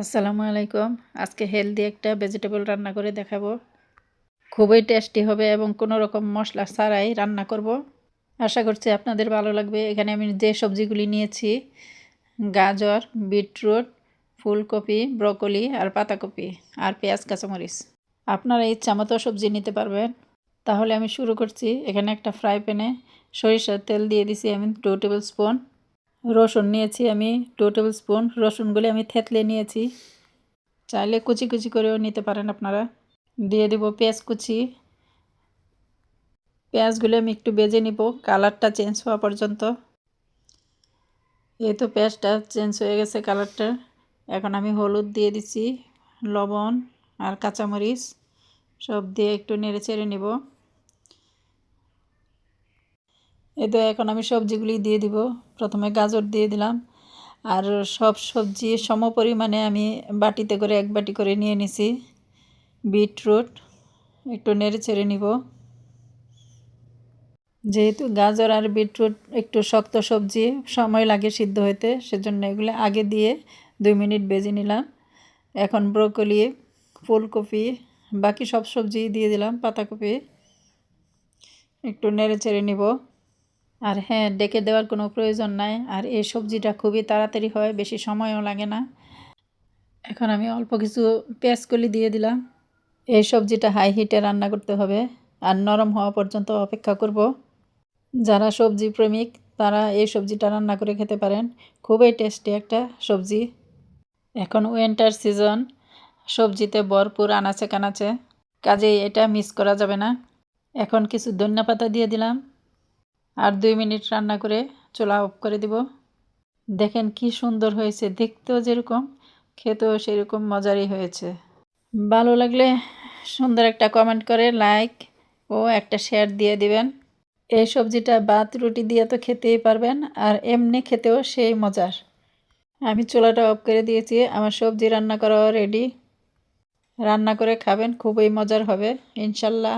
আসসালামু আলাইকুম। আজকে হেলদি একটা ভেজিটেবল রান্না করে দেখাবো। খুবই টেস্টি হবে এবং কোনো রকম মশলা ছাড়াই রান্না করব। আশা করছি আপনাদের ভালো লাগবে। এখানে আমি যে সবজিগুলি নিয়েছি, গাজর, বিটরুট, ফুলকপি, ব্রকলি আর পাতাকপি আর পেঁয়াজ কাঁচামরিচ। আপনারা ইচ্ছা মতো সবজি নিতে পারবেন। তাহলে আমি শুরু করছি। এখানে একটা ফ্রাই প্যানে সরিষার তেল দিয়ে দিছি আমি 2 টেবিল স্পুন। রসুন নিয়েছি আমি 2 টেবিল স্পুন। রসুনগুলি আমি থেতলে নিয়েছি। চাইলে কুচি কুচি করেও নিতে পারেন আপনারা। দিয়ে দেব পেঁয়াজ কুচি। পেঁয়াজগুলো আমি একটু ভেজে নিব কালারটা চেঞ্জ হওয়া পর্যন্ত। এই তো পেঁয়াজটা চেঞ্জ হয়ে গেছে কালারটা। এখন আমি হলুদ দিয়ে দিচ্ছি, লবণ আর কাঁচামরিচ সব দিয়ে একটু নেড়ে চেড়ে নিব। এই তো এখন আমি সবজিগুলি দিয়ে দিব। প্রথমে গাজর দিয়ে দিলাম আর সব সবজি সম পরিমাণে আমি বাটিতে করে 1 বাটি করে নিয়ে নিছি। বিটরুট একটু নেড়ে চেড়ে নিব। যেহেতু গাজর আর বিটরুট একটু শক্ত সবজি, সময় লাগে সিদ্ধ হতে, সেজন্য এগুলো আগে দিয়ে 2 মিনিট ভেজে নিলাম। এখন ব্রকলি, ফুলকপি, বাকি সব সবজি দিয়ে দিলাম, পাতাকপি একটু নেড়ে চেড়ে নিব। আর হ্যাঁ, ডেকে দেওয়ার কোনো প্রয়োজন নাই। আর এই সবজিটা খুবই তাড়াতাড়ি হয়, বেশি সময়ও লাগে না। এখন আমি অল্প কিছু পেঁয়াজকলি দিয়ে দিলাম। এই সবজিটা হাই হিটে রান্না করতে হবে আর নরম হওয়া পর্যন্ত অপেক্ষা করব। যারা সবজি প্রেমিক তারা এই সবজিটা রান্না করে খেতে পারেন। খুবই টেস্টি একটা সবজি। এখন উইন্টার সিজন, সবজিতে ভরপুর আনাচে কানাচে, কাজেই এটা মিস করা যাবে না। এখন কিছু ধনিয়া দিয়ে দিলাম আর 2 মিনিট রান্না করে চুলা অফ করে দিব। দেখেন কি সুন্দর হয়েছে, দেখতেও যেরকম খেতেও সেরকম মজারই হয়েছে। ভালো লাগলে সুন্দর একটা কমেন্ট করে লাইক ও একটা শেয়ার দিয়ে দিবেন। এই সবজিটা ভাত রুটি দিয়ে তো খেতেই পারবেন আর এমনি খেতেও সেই মজার। আমি চুলাটা অফ করে দিয়েছি। আমার সবজি রান্না করা রেডি। রান্না করে খাবেন, খুবই মজার হবে ইনশাল্লাহ।